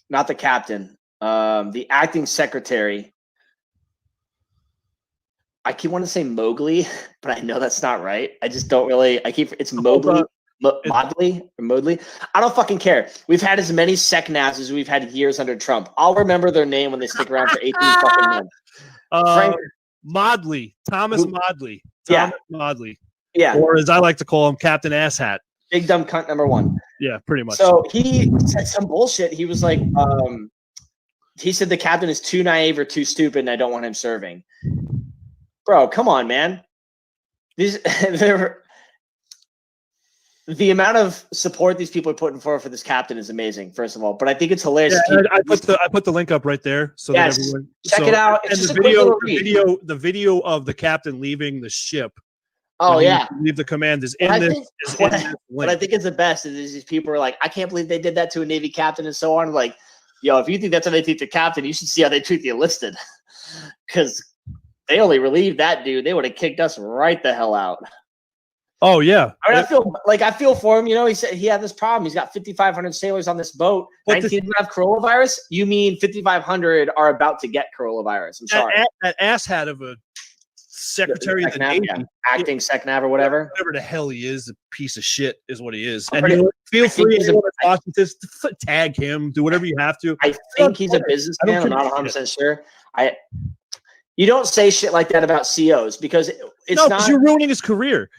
not the captain, the acting secretary. I keep wanting to say Mowgli, but I know that's not right. I just don't really. It's Mowgli. Modley. I don't fucking care. We've had as many SecNavs as we've had years under Trump. I'll remember their name when they stick around for 18 fucking months. Modley. Thomas Modley. Modley. Yeah. Or as I like to call him, Captain Asshat. Big dumb cunt number one. Yeah, pretty much. So he said some bullshit. He was like, he said the captain is too naive or too stupid and I don't want him serving. Bro, come on, man. The the amount of support these people are putting forward for this captain is amazing, first of all. But I think it's hilarious. Yeah, I put the link up right there, so yes, that everyone check it out. And it's the video of the captain leaving the ship. Oh yeah, leave the command is in this. What I think is the best is these people are like, I can't believe they did that to a Navy captain and so on. Like, yo, if you think that's how they treat the captain, you should see how they treat the enlisted, because they only relieved that dude. They would have kicked us right the hell out. Oh yeah, I mean, I feel for him. You know, he said he had this problem. He's got 5,500 sailors on this boat. 19 have coronavirus. You mean 5,500 are about to get coronavirus? I'm sorry. That asshat of a secretary of the Navy, acting SecNav or whatever the hell he is, a piece of shit is what he is. And feel free to watch this, tag him, do whatever you have to. I think he's a businessman. I'm not 100% sure. You don't say shit like that about COs because it's not. You're ruining his career.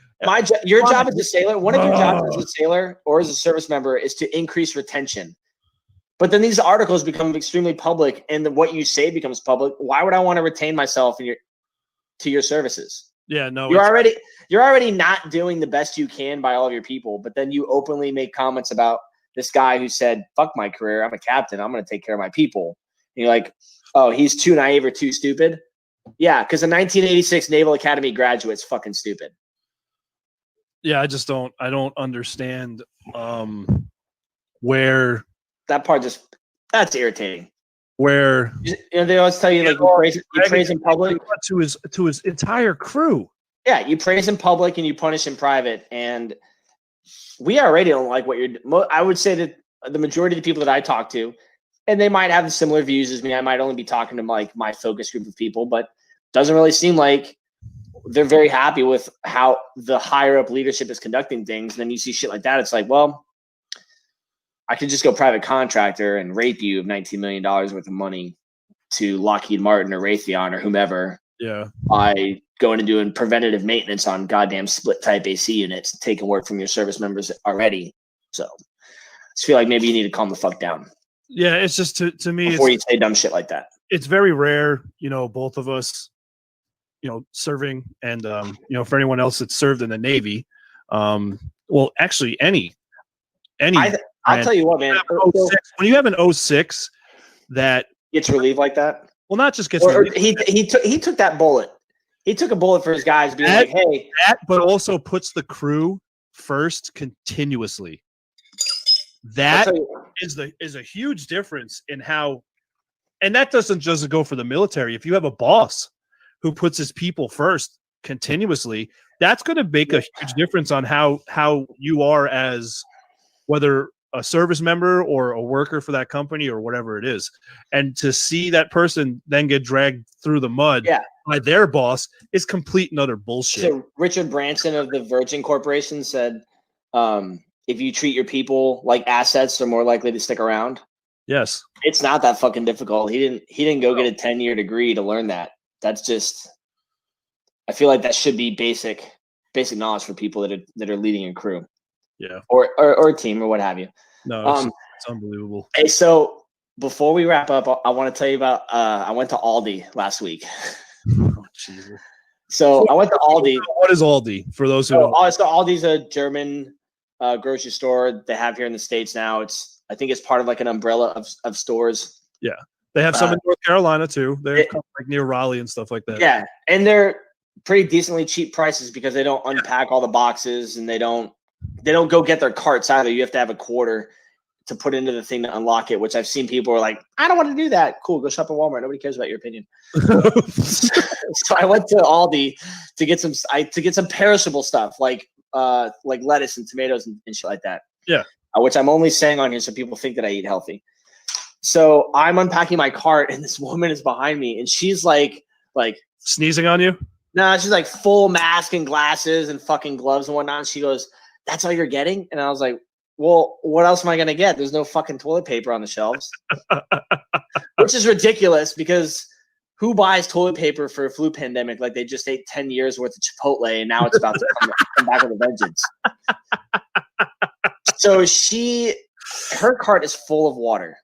Your job as a sailor, one of your jobs as a sailor or as a service member is to increase retention. But then these articles become extremely public, and what you say becomes public. Why would I want to retain myself to your services? Yeah, no. You're already not doing the best you can by all of your people, but then you openly make comments about this guy who said, "Fuck my career. I'm a captain. I'm going to take care of my people." And you're like, "Oh, he's too naive or too stupid." Yeah, because the 1986 Naval Academy graduate's fucking stupid. Yeah, I don't understand where that part that's irritating. Where they always tell you like you praise in public to his entire crew. Yeah, you praise in public and you punish in private, and we already don't like what you're. I would say that the majority of the people that I talk to, and they might have similar views as me. I might only be talking to like my focus group of people, but doesn't really seem like they're very happy with how the higher up leadership is conducting things. And then you see shit like that. It's like, well, I could just go private contractor and rape you of $19 million worth of money to Lockheed Martin or Raytheon or whomever. Yeah. By going and doing preventative maintenance on goddamn split type AC units, taking work from your service members already. So I just feel like maybe you need to calm the fuck down. Yeah. It's just to me, before you say dumb shit like that. It's very rare, both of us, serving and, for anyone else that's served in the Navy. Well, actually any, I'll tell you what, man. When you have an 06 that gets relieved like that, well, not just gets relieved. He took that bullet. He took a bullet for his guys, being like, "Hey," but also puts the crew first continuously. That is a huge difference in how, and that doesn't just go for the military. If you have a boss who puts his people first continuously, that's going to make a huge difference on how you are as whether a service member or a worker for that company or whatever it is. And to see that person then get dragged through the mud by their boss is complete and utter bullshit. So Richard Branson of the Virgin Corporation said, if you treat your people like assets, they're more likely to stick around. Yes. It's not that fucking difficult. He didn't go get a 10-year degree to learn that. That's just, I feel like that should be basic knowledge for people that are leading a crew. Yeah. Or a team or what have you. No, it's unbelievable. Hey, so before we wrap up, I want to tell you about I went to Aldi last week. Oh, Jesus. So I went to Aldi. What is Aldi for those who don't? So Aldi's a German grocery store they have here in the States now. I think it's part of like an umbrella of stores. Yeah. They have some in North Carolina too. They're like near Raleigh and stuff like that. Yeah. And they're pretty decently cheap prices because they don't unpack all the boxes and they don't go get their carts either. You have to have a quarter to put into the thing to unlock it, which I've seen people are like, I don't want to do that. Cool, go shop at Walmart. Nobody cares about your opinion. So I went to Aldi to get some perishable stuff like lettuce and tomatoes and shit like that. Yeah. Which I'm only saying on here so people think that I eat healthy. So I'm unpacking my cart and this woman is behind me and she's like sneezing on you? No, she's like full mask and glasses and fucking gloves and whatnot. And she goes, "That's all you're getting?" And I was like, "Well, what else am I going to get? There's no fucking toilet paper on the shelves." Which is ridiculous because who buys toilet paper for a flu pandemic like they just ate 10 years worth of Chipotle and now it's about to come back with a vengeance. So her cart is full of water.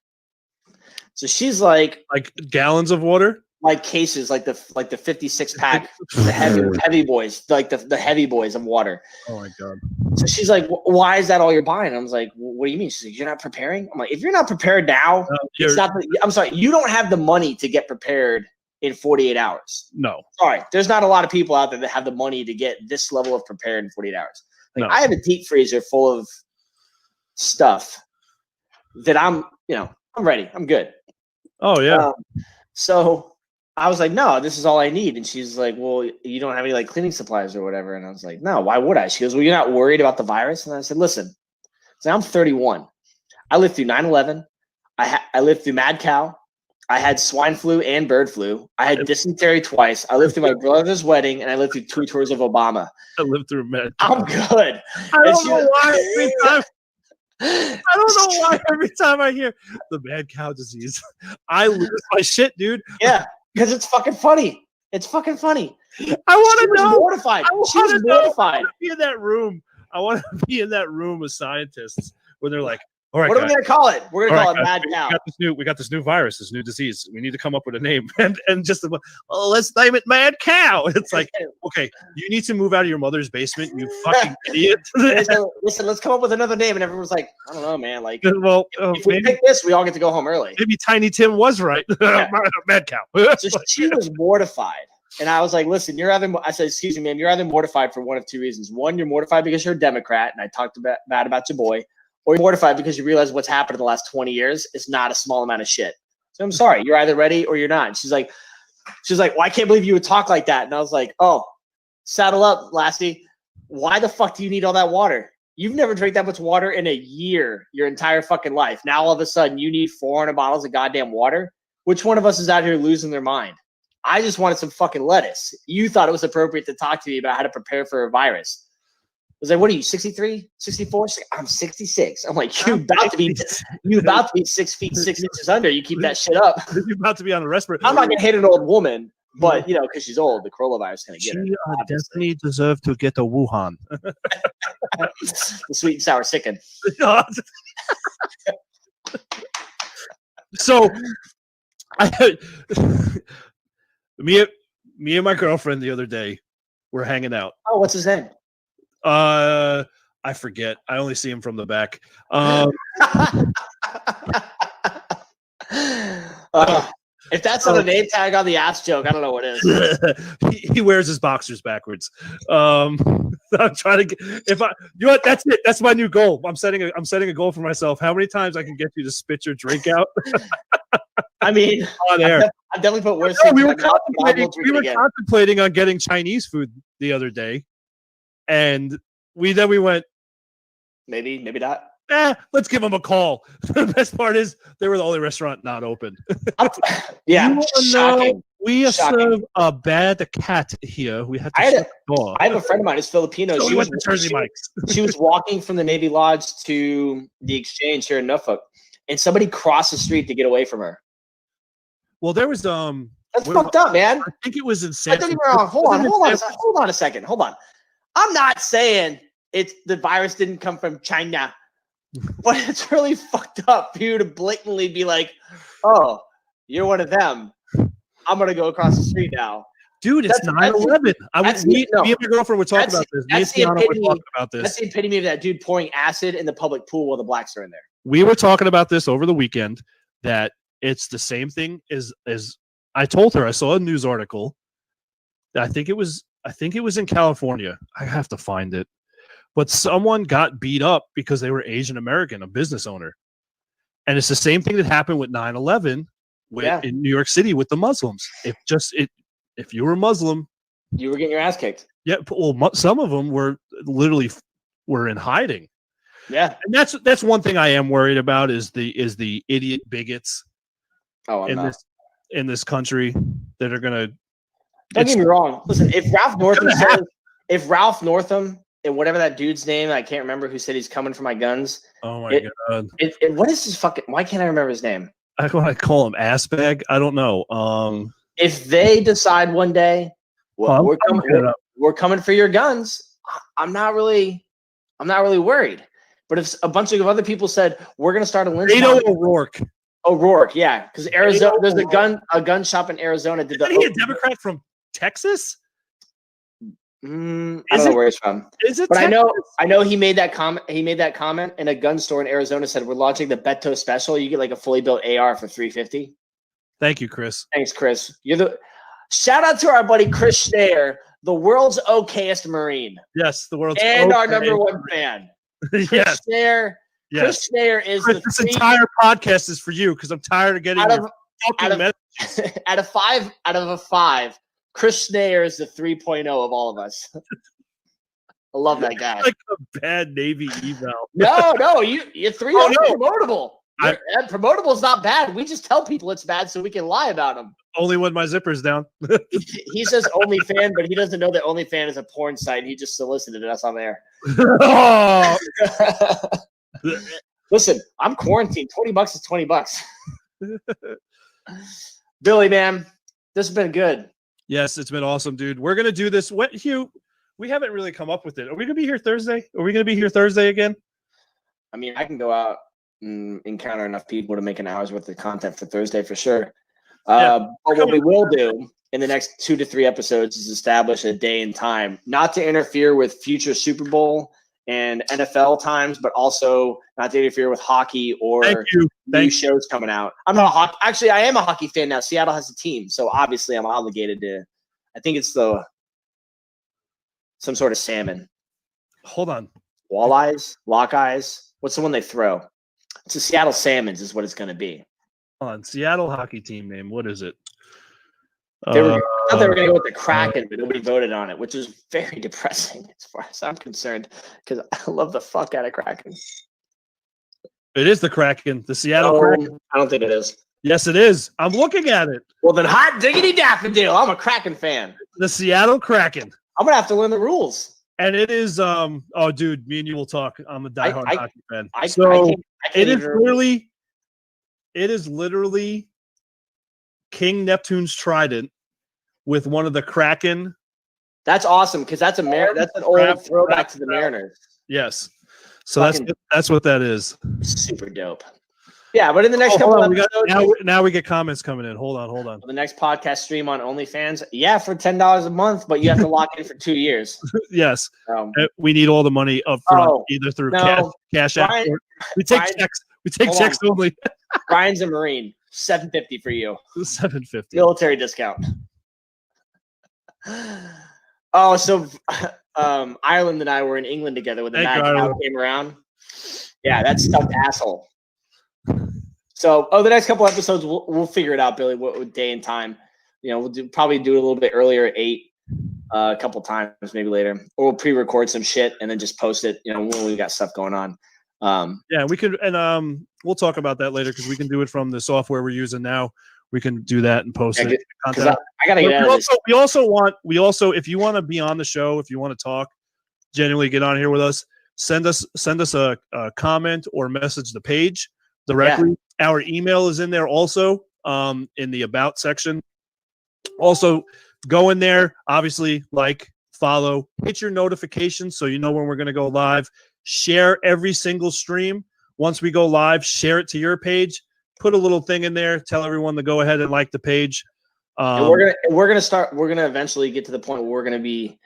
So she's like gallons of water? like cases, like the 56 pack, the heavy boys, like the heavy boys of water. Oh my god! So she's like, "Why is that all you're buying?" I was like, "What do you mean?" She's like, "You're not preparing." I'm like, "If you're not prepared now, it's not. I'm sorry, you don't have the money to get prepared in 48 hours. No, sorry, there's not a lot of people out there that have the money to get this level of prepared in 48 hours. Like I have a deep freezer full of stuff that I'm ready. I'm good. Oh yeah. So I was like, no, this is all I need. And she's like, well, you don't have any like cleaning supplies or whatever. And I was like, no, why would I? She goes, well, you're not worried about the virus. And I said, listen, so I'm 31. I lived through 9/11. I lived through mad cow. I had swine flu and bird flu. I had dysentery twice. I lived through my brother's wedding, and I lived through 2 tours of Obama. I lived through mad cow. I'm good. I don't know why every time I hear the mad cow disease, I lose my shit, dude. Yeah, because it's fucking funny. It's fucking funny. I want to know. Mortified. She was mortified. I want to be in that room. I want to be in that room with scientists when they're like, all right, what are we gonna call it? We're gonna call it mad cow. We got this new virus, this new disease. We need to come up with a name, and just let's name it mad cow. It's like, okay, you need to move out of your mother's basement, you fucking idiot. Listen, let's come up with another name, and everyone's like, I don't know, man. Like, well, if we pick this, we all get to go home early. Maybe Tiny Tim was right. Yeah. Mad cow. So she was mortified. And I was like, listen, I said, excuse me, ma'am, you're either mortified for one of 2 reasons. One, you're mortified because you're a Democrat, and I talked bad about your boy. Or you're mortified because you realize what's happened in the last 20 years is not a small amount of shit. So I'm sorry, you're either ready or you're not. And she's like, well, I can't believe you would talk like that. And I was like, oh, saddle up, lassie. Why the fuck do you need all that water? You've never drank that much water in a year, your entire fucking life. Now all of a sudden you need 400 bottles of goddamn water. Which one of us is out here losing their mind? I just wanted some fucking lettuce. You thought it was appropriate to talk to me about how to prepare for a virus. I was like, what are you, 63, 64? I'm 66. I'm like, you about to be 6 feet 6 inches under. You keep that shit up. You're about to be on a respirator. I'm not gonna hit an old woman, but because she's old, the coronavirus gonna get her. She definitely deserved to get a Wuhan. The sweet and sour chicken. So, me and my girlfriend the other day were hanging out. Oh, what's his name? I forget. I only see him from the back. If that's not a name tag on the ass joke, I don't know what is. He wears his boxers backwards. I'm trying to get. That's it. That's my new goal. I'm setting a goal for myself. How many times I can get you to spit your drink out? I mean, on air. I've definitely put worse. We were contemplating on getting Chinese food the other day. And we went, maybe not. Let's give them a call. The best part is they were the only restaurant not open. Yeah, shocking. We serve a bad cat here. We have to shut the door. I have a friend of mine who's Filipino. So she went to Jersey Mike's. She was walking from the Navy Lodge to the Exchange here in Norfolk, and somebody crossed the street to get away from her. Well, there was That's fucked up, man. I think it was in San Francisco. Hold on a second. Hold on. I'm not saying the virus didn't come from China, but it's really fucked up for you to blatantly be like, "Oh, you're one of them. I'm gonna go across the street now." Dude, it's 9/11. Me and my girlfriend were talking about this. That's the epitome of that dude pouring acid in the public pool while the blacks are in there. We were talking about this over the weekend. That it's the same thing as I told her. I saw a news article. I think it was in California. I have to find it. But someone got beat up because they were Asian American, a business owner. And it's the same thing that happened with 9/11 in New York City with the Muslims. If you were Muslim, you were getting your ass kicked. Yeah, well, some of them were literally in hiding. Yeah. And that's one thing I am worried about is the idiot bigots in this country that are going to. Don't get me wrong. Listen, if Ralph Northam and whatever that dude's name, I can't remember who said he's coming for my guns. Oh my god! What is his fucking? Why can't I remember his name? I call him ass bag. I don't know. If they decide one day, we're coming for your guns, I'm not really worried. But if a bunch of other people said we're going to start a lynch mob, O'Rourke. O'Rourke, yeah, because Arizona, there's a gun shop in Arizona. Isn't he a Democrat from Texas? I don't know where he's from. Is it? But Texas? I know he made that comment. He made that comment, and a gun store in Arizona said, "We're launching the Beto special. You get like a fully built AR for $350." Thank you, Chris. Thanks, Chris. Shout out to our buddy Chris Schneer, the world's okayest Marine. Yes, the world's and our number one fan. Yes. Schneer. Yes. Chris Schneer is Chris, this entire podcast is for you because I'm tired of getting fucking messages. Out of a five, Chris Schneer is the 3.0 of all of us. I love that guy. Like a bad Navy eval. No, you're 3.0 promotable. Promotable is not bad. We just tell people it's bad so we can lie about them. Only when my zipper's down. He says OnlyFan, but he doesn't know that OnlyFan is a porn site. He just solicited us on there. Oh. Listen, I'm quarantined. $20 is $20. Billy, man, this has been good. Yes, it's been awesome, dude. We're gonna do this. What, Hugh? We haven't really come up with it. Are we gonna be here Thursday? Are we gonna be here Thursday again? I mean, I can go out and encounter enough people to make an hour's worth of content for Thursday for sure. But what we will do in the next 2 to 3 episodes is establish a day and time, not to interfere with future Super Bowl and NFL times, but also not to interfere with hockey or new shows coming out. I'm not a hockey. Actually, I am a hockey fan now. Seattle has a team, so obviously I'm obligated to. I think it's some sort of salmon. Hold on. Walleyes, lockeyes. What's the one they throw? It's a Seattle Salmons is what it's going to be. Hold on. Seattle hockey team name. What is it? I thought they were going to go with the Kraken, but nobody voted on it, which is very depressing as far as I'm concerned because I love the fuck out of Kraken. It is the Kraken, the Seattle Kraken. I don't think it is. Yes, it is. I'm looking at it. Well, then hot diggity daffodil. I'm a Kraken fan. The Seattle Kraken. I'm going to have to learn the rules. And it is, oh, dude, me and you will talk. I'm a diehard hockey fan. It is literally King Neptune's trident with one of the Kraken. That's awesome because that's an old throwback to the Mariners. Yes. So that's what that is. Super dope. Yeah, but in the next couple of episodes, now we get comments coming in. Hold on. The next podcast stream on OnlyFans. Yeah, for $10 a month, but you have to lock in for 2 years. Yes. We need all the money up front, either through cash app. We take checks. We take checks only. Brian's a Marine. $750 for you. $750. Military discount. Oh, so Ireland and I were in England together when the Mad Cow came around. Yeah, that stuffed asshole. So, the next couple episodes, we'll figure it out, Billy. What day and time? We'll probably do it a little bit earlier at 8, a couple times, maybe later, or we'll pre-record some shit and then just post it. When we got stuff going on. Yeah, we could, and we'll talk about that later because we can do it from the software we're using now. We can do that and post it. I gotta get out of this. We also, if you want to be on the show, if you want to talk, genuinely get on here with us. Send us a comment or message the page directly. Yeah. Our email is in there also, in the about section. Also, go in there. Obviously, follow, hit your notifications so you know when we're going to go live. Share every single stream. Once we go live, share it to your page. Put a little thing in there. Tell everyone to go ahead and like the page. And we're gonna eventually get to the point where we're gonna be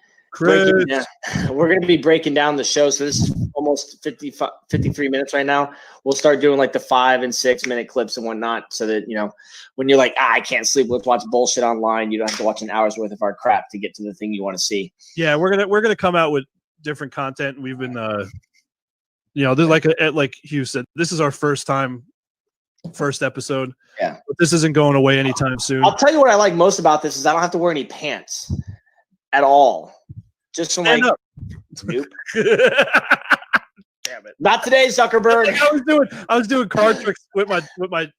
breaking down the show. So this is almost 53 minutes right now. We'll start doing the 5 and 6 minute clips and whatnot, so that when you're like, I can't sleep, let's watch bullshit online. You don't have to watch an hour's worth of our crap to get to the thing you want to see. Yeah, we're gonna come out with different content. We've been there's like Hugh said, this is our first episode. Yeah, but this isn't going away anytime soon. I'll tell you what I like most about this is I don't have to wear any pants at all. Just some nope. Damn it! Not today, Zuckerberg. I was doing card tricks with my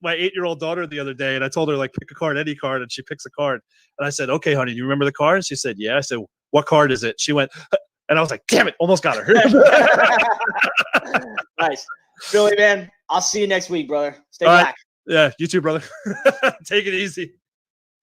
8-year-old daughter the other day, and I told her pick a card, any card, and she picks a card. And I said, "Okay, honey, do you remember the card?" And she said, "Yeah." I said, "What card is it?" She went, and I was like, "Damn it, almost got her." Nice, Billy, man. I'll see you next week, brother. Stay back. Yeah, you too, brother. Take it easy.